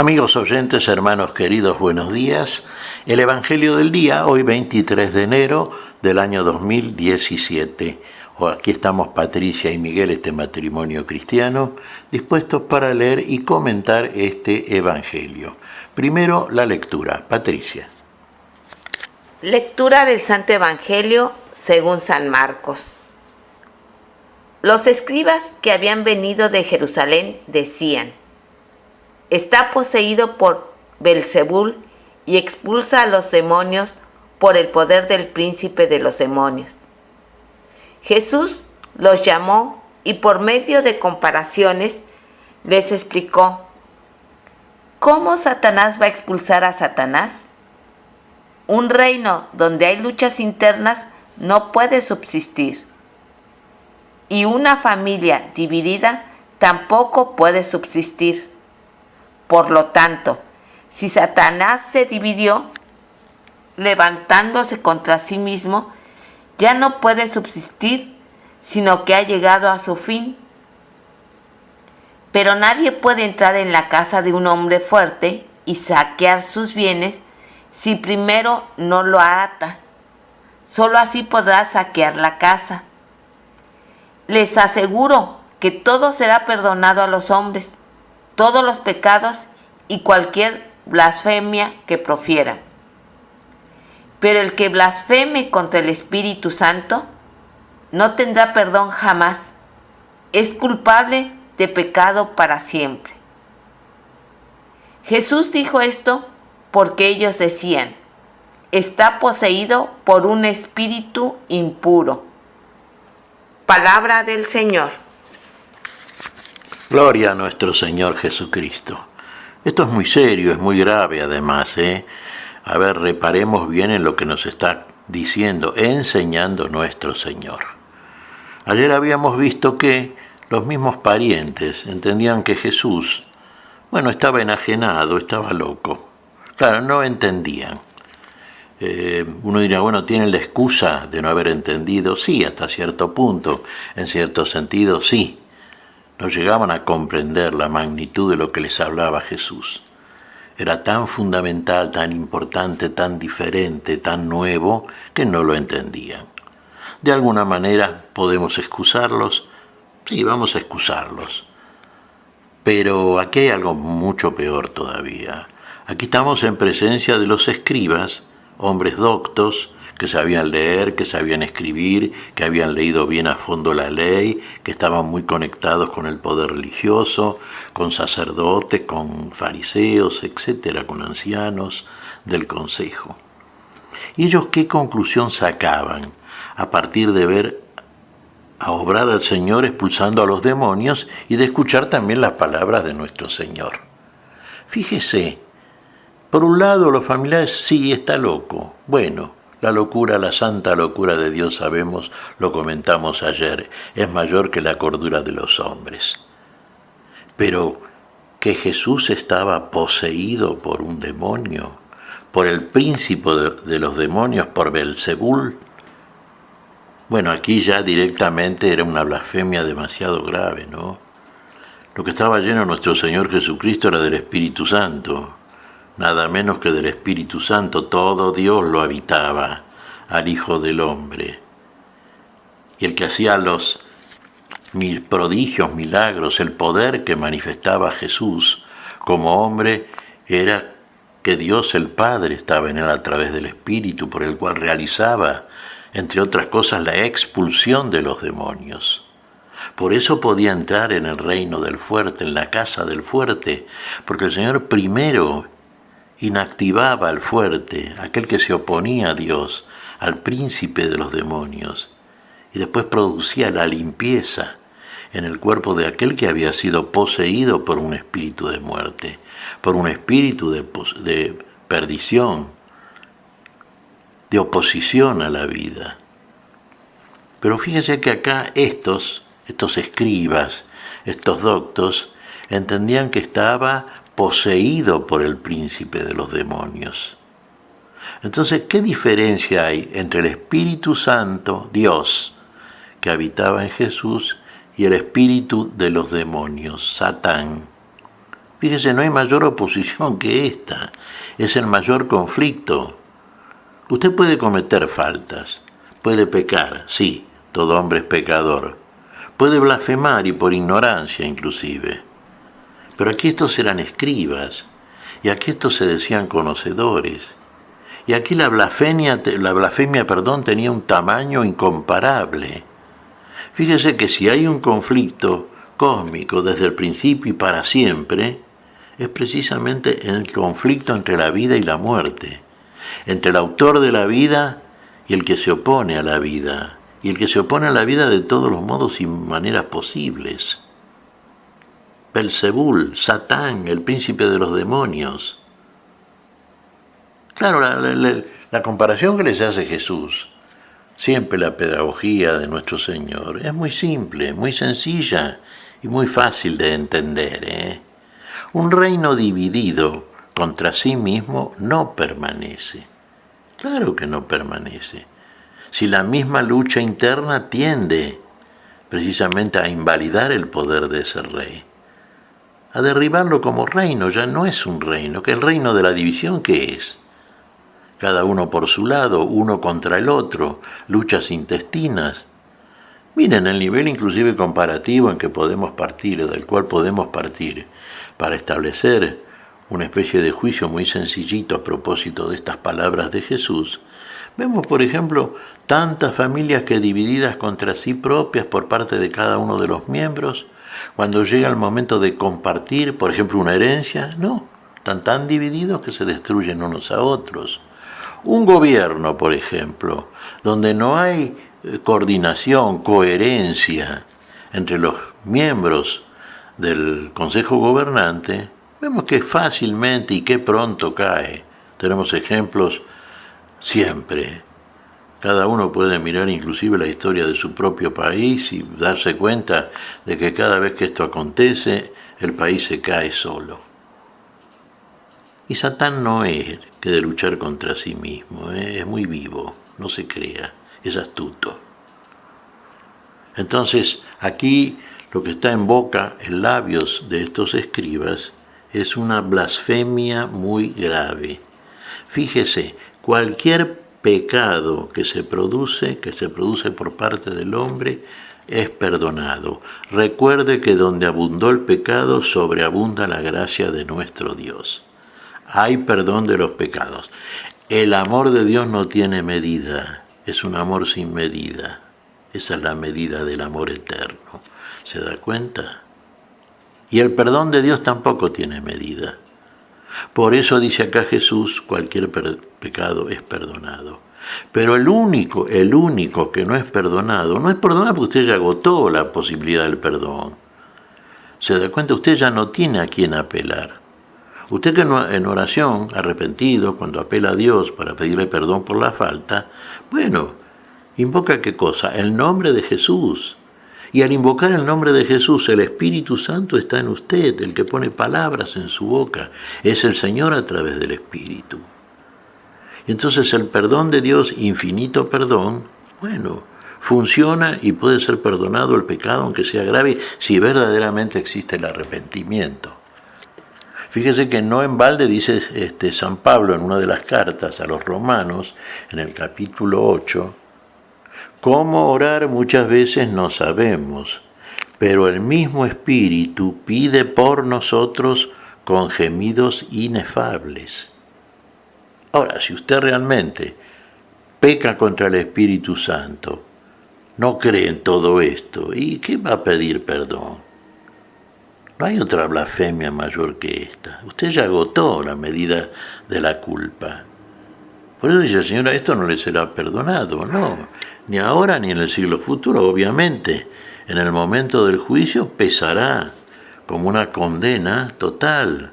Amigos oyentes, hermanos queridos, buenos días. El Evangelio del día, hoy 23 de enero del año 2017. Aquí estamos Patricia y Miguel, este matrimonio cristiano, dispuestos para leer y comentar este Evangelio. Primero, la lectura. Patricia. Lectura del Santo Evangelio según San Marcos. Los escribas que habían venido de Jerusalén decían: está poseído por Belzebul y expulsa a los demonios por el poder del príncipe de los demonios. Jesús los llamó y por medio de comparaciones les explicó: ¿cómo Satanás va a expulsar a Satanás? Un reino donde hay luchas internas no puede subsistir, y una familia dividida tampoco puede subsistir. Por lo tanto, si Satanás se dividió, levantándose contra sí mismo, ya no puede subsistir, sino que ha llegado a su fin. Pero nadie puede entrar en la casa de un hombre fuerte y saquear sus bienes si primero no lo ata. Solo así podrá saquear la casa. Les aseguro que todo será perdonado a los hombres, todos los pecados y cualquier blasfemia que profieran. Pero el que blasfeme contra el Espíritu Santo no tendrá perdón jamás. Es culpable de pecado para siempre. Jesús dijo esto porque ellos decían: está poseído por un espíritu impuro. Palabra del Señor. Gloria a nuestro Señor Jesucristo. Esto es muy serio, es muy grave además, A ver, reparemos bien en lo que nos está diciendo, enseñando nuestro Señor. Ayer habíamos visto que los mismos parientes entendían que Jesús, estaba enajenado, estaba loco. Claro, no entendían. Uno diría, tienen la excusa de no haber entendido. Sí, hasta cierto punto, en cierto sentido, sí. No llegaban a comprender la magnitud de lo que les hablaba Jesús. Era tan fundamental, tan importante, tan diferente, tan nuevo, que no lo entendían. De alguna manera, ¿podemos excusarlos? Sí, vamos a excusarlos. Pero aquí hay algo mucho peor todavía. Aquí estamos en presencia de los escribas, hombres doctos, que sabían leer, que sabían escribir, que habían leído bien a fondo la ley, que estaban muy conectados con el poder religioso, con sacerdotes, con fariseos, etcétera, con ancianos del consejo. ¿Y ellos qué conclusión sacaban a partir de ver a obrar al Señor expulsando a los demonios y de escuchar también las palabras de nuestro Señor? Fíjese, por un lado los familiares, sí, está loco. La locura, la santa locura de Dios, sabemos, lo comentamos ayer, es mayor que la cordura de los hombres. Pero que Jesús estaba poseído por un demonio, por el príncipe de los demonios, por Belzebul. Aquí ya directamente era una blasfemia demasiado grave, ¿no? Lo que estaba lleno nuestro Señor Jesucristo era del Espíritu Santo. Nada menos que del Espíritu Santo, todo Dios lo habitaba al Hijo del Hombre. Y el que hacía los prodigios, milagros, el poder que manifestaba Jesús como hombre, era que Dios el Padre estaba en él a través del Espíritu, por el cual realizaba, entre otras cosas, la expulsión de los demonios. Por eso podía entrar en el reino del fuerte, en la casa del fuerte, porque el Señor primero inactivaba al fuerte, aquel que se oponía a Dios, al príncipe de los demonios, y después producía la limpieza en el cuerpo de aquel que había sido poseído por un espíritu de muerte, por un espíritu de perdición, de oposición a la vida. Pero fíjense que acá estos escribas, estos doctos, entendían que estaba poseído por el príncipe de los demonios. Entonces, ¿qué diferencia hay entre el Espíritu Santo, Dios, que habitaba en Jesús, y el espíritu de los demonios, Satán? Fíjese, no hay mayor oposición que esta. Es el mayor conflicto. Usted puede cometer faltas, puede pecar, sí, todo hombre es pecador. Puede blasfemar y por ignorancia inclusive. Pero aquí estos eran escribas, y aquí estos se decían conocedores. Y aquí la blasfemia, tenía un tamaño incomparable. Fíjese que si hay un conflicto cósmico desde el principio y para siempre, es precisamente el conflicto entre la vida y la muerte, entre el autor de la vida y el que se opone a la vida, y el que se opone a la vida de todos los modos y maneras posibles. Belzebul, Satán, el príncipe de los demonios. Claro, la comparación que les hace Jesús, siempre la pedagogía de nuestro Señor, es muy simple, muy sencilla y muy fácil de entender. Un reino dividido contra sí mismo no permanece. Claro que no permanece. Si la misma lucha interna tiende precisamente a invalidar el poder de ese rey, a derribarlo como reino, ya no es un reino, que el reino de la división, ¿qué es? Cada uno por su lado, uno contra el otro, luchas intestinas. Miren el nivel inclusive comparativo en que podemos partir, del cual podemos partir, para establecer una especie de juicio muy sencillito a propósito de estas palabras de Jesús. Vemos, por ejemplo, tantas familias que divididas contra sí propias por parte de cada uno de los miembros, cuando llega el momento de compartir, por ejemplo, una herencia, no, están tan divididos que se destruyen unos a otros. Un gobierno, por ejemplo, donde no hay coordinación, coherencia entre los miembros del Consejo Gobernante, vemos que fácilmente y que pronto cae. Tenemos ejemplos siempre. Cada uno puede mirar inclusive la historia de su propio país y darse cuenta de que cada vez que esto acontece, el país se cae solo. Y Satán no es que de luchar contra sí mismo, es muy vivo, no se crea, es astuto. Entonces, aquí lo que está en boca, en labios de estos escribas, es una blasfemia muy grave. Fíjese, cualquier pecado que se produce por parte del hombre, es perdonado. Recuerde que donde abundó el pecado, sobreabunda la gracia de nuestro Dios. Hay perdón de los pecados. El amor de Dios no tiene medida, es un amor sin medida. Esa es la medida del amor eterno. ¿Se da cuenta? Y el perdón de Dios tampoco tiene medida. Por eso dice acá Jesús, cualquier pecado es perdonado. Pero el único que no es perdonado porque usted ya agotó la posibilidad del perdón. ¿Se da cuenta? Usted ya no tiene a quién apelar. Usted que en oración, arrepentido, cuando apela a Dios para pedirle perdón por la falta, bueno, invoca ¿qué cosa? El nombre de Jesús. Y al invocar el nombre de Jesús, el Espíritu Santo está en usted, el que pone palabras en su boca. Es el Señor a través del Espíritu. Y entonces el perdón de Dios, infinito perdón, bueno, funciona y puede ser perdonado el pecado, aunque sea grave, si verdaderamente existe el arrepentimiento. Fíjese que no en balde dice San Pablo en una de las cartas a los romanos, en el capítulo 8, cómo orar muchas veces no sabemos, pero el mismo Espíritu pide por nosotros con gemidos inefables. Ahora, si usted realmente peca contra el Espíritu Santo, no cree en todo esto, ¿y qué va a pedir perdón? No hay otra blasfemia mayor que esta. Usted ya agotó la medida de la culpa. Por eso dice, Señora, esto no le será perdonado, no, ni ahora ni en el siglo futuro, obviamente. En el momento del juicio pesará como una condena total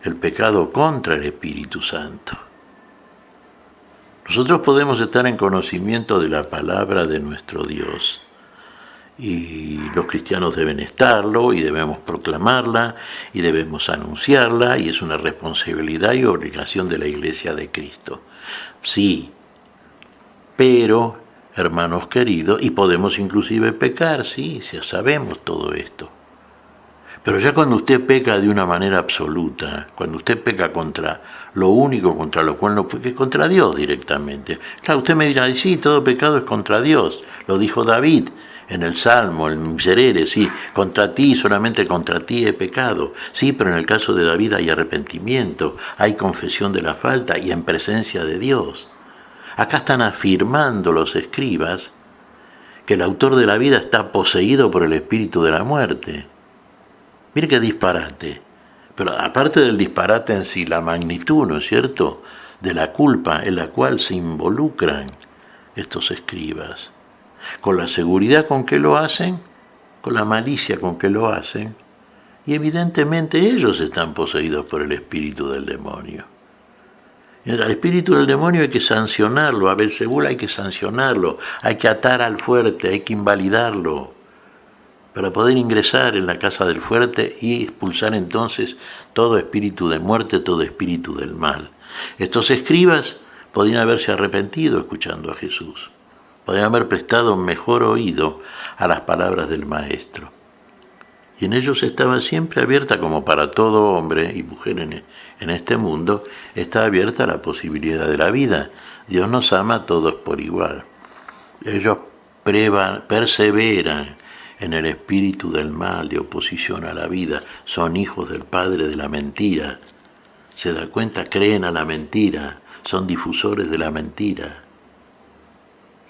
el pecado contra el Espíritu Santo. Nosotros podemos estar en conocimiento de la palabra de nuestro Dios, y los cristianos deben estarlo, y debemos proclamarla, y debemos anunciarla, y es una responsabilidad y obligación de la Iglesia de Cristo. Sí, pero, hermanos queridos, y podemos inclusive pecar, sí, ya sabemos todo esto. Pero ya cuando usted peca de una manera absoluta, cuando usted peca contra lo único contra lo cual no peca, es contra Dios directamente. Claro, usted me dirá, y sí, todo pecado es contra Dios. Lo dijo David en el Salmo, el Miserere, sí, contra ti, solamente contra ti he pecado. Sí, pero en el caso de David hay arrepentimiento, hay confesión de la falta y en presencia de Dios. Acá están afirmando los escribas que el autor de la vida está poseído por el espíritu de la muerte. Mire qué disparate. Pero aparte del disparate en sí, la magnitud, ¿no es cierto?, de la culpa en la cual se involucran estos escribas, con la seguridad con que lo hacen, con la malicia con que lo hacen, y evidentemente ellos están poseídos por el espíritu del demonio. El espíritu del demonio hay que sancionarlo, a Belzebul hay que sancionarlo, hay que atar al fuerte, hay que invalidarlo, para poder ingresar en la casa del fuerte y expulsar entonces todo espíritu de muerte, todo espíritu del mal. Estos escribas podían haberse arrepentido escuchando a Jesús, podían haber prestado mejor oído a las palabras del Maestro. Y en ellos estaba siempre abierta, como para todo hombre y mujer en este mundo, está abierta la posibilidad de la vida. Dios nos ama a todos por igual. Ellos perseveran en el espíritu del mal, de oposición a la vida, son hijos del padre de la mentira. ¿Se da cuenta? Creen a la mentira, son difusores de la mentira.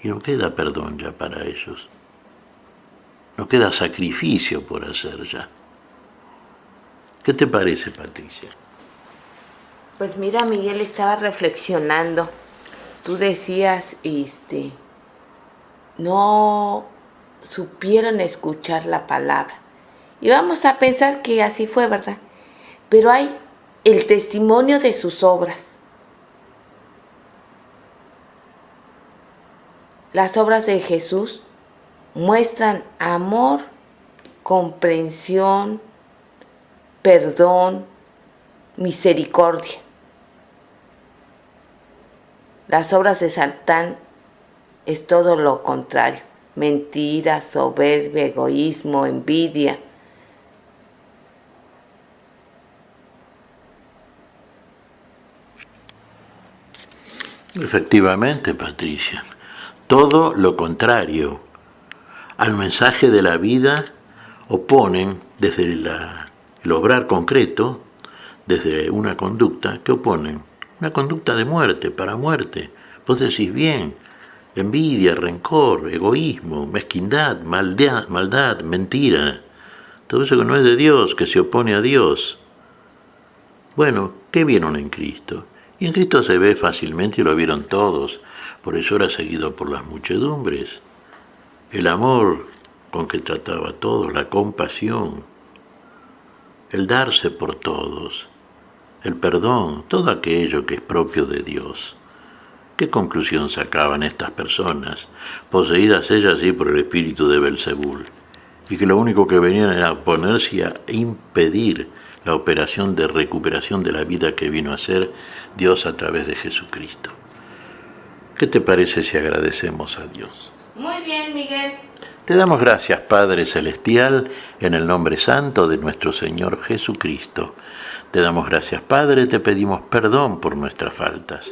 Y no queda perdón ya para ellos. No queda sacrificio por hacer ya. ¿Qué te parece, Patricia? Pues mira, Miguel, estaba reflexionando. Tú decías, no supieron escuchar la palabra. Y vamos a pensar que así fue, ¿verdad? Pero hay el testimonio de sus obras. Las obras de Jesús muestran amor, comprensión, perdón, misericordia. Las obras de Satán es todo lo contrario. Mentira, soberbia, egoísmo, envidia. Efectivamente, Patricia, todo lo contrario al mensaje de la vida oponen desde el obrar concreto, desde una conducta, ¿qué oponen? Una conducta de muerte, para muerte. Vos decís bien, envidia, rencor, egoísmo, mezquindad, maldad, mentira. Todo eso que no es de Dios, que se opone a Dios. Bueno, ¿qué vieron en Cristo? Y en Cristo se ve fácilmente y lo vieron todos. Por eso era seguido por las muchedumbres. El amor con que trataba a todos, la compasión, el darse por todos, el perdón, todo aquello que es propio de Dios. ¿Qué conclusión sacaban estas personas, poseídas ellas sí por el espíritu de Belzebul, y que lo único que venían era oponerse y a impedir la operación de recuperación de la vida que vino a ser Dios a través de Jesucristo? ¿Qué te parece si agradecemos a Dios? Muy bien, Miguel. Te damos gracias, Padre Celestial, en el nombre santo de nuestro Señor Jesucristo. Te damos gracias, Padre, te pedimos perdón por nuestras faltas.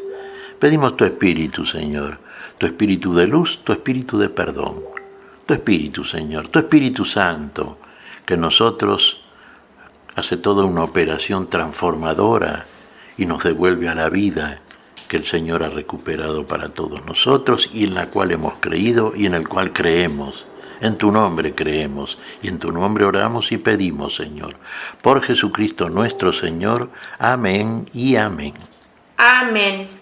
Pedimos tu Espíritu, Señor, tu Espíritu de luz, tu Espíritu de perdón, tu Espíritu, Señor, tu Espíritu Santo, que en nosotros hace toda una operación transformadora y nos devuelve a la vida que el Señor ha recuperado para todos nosotros y en la cual hemos creído y en el cual creemos. En tu nombre creemos y en tu nombre oramos y pedimos, Señor. Por Jesucristo nuestro Señor. Amén y amén. Amén.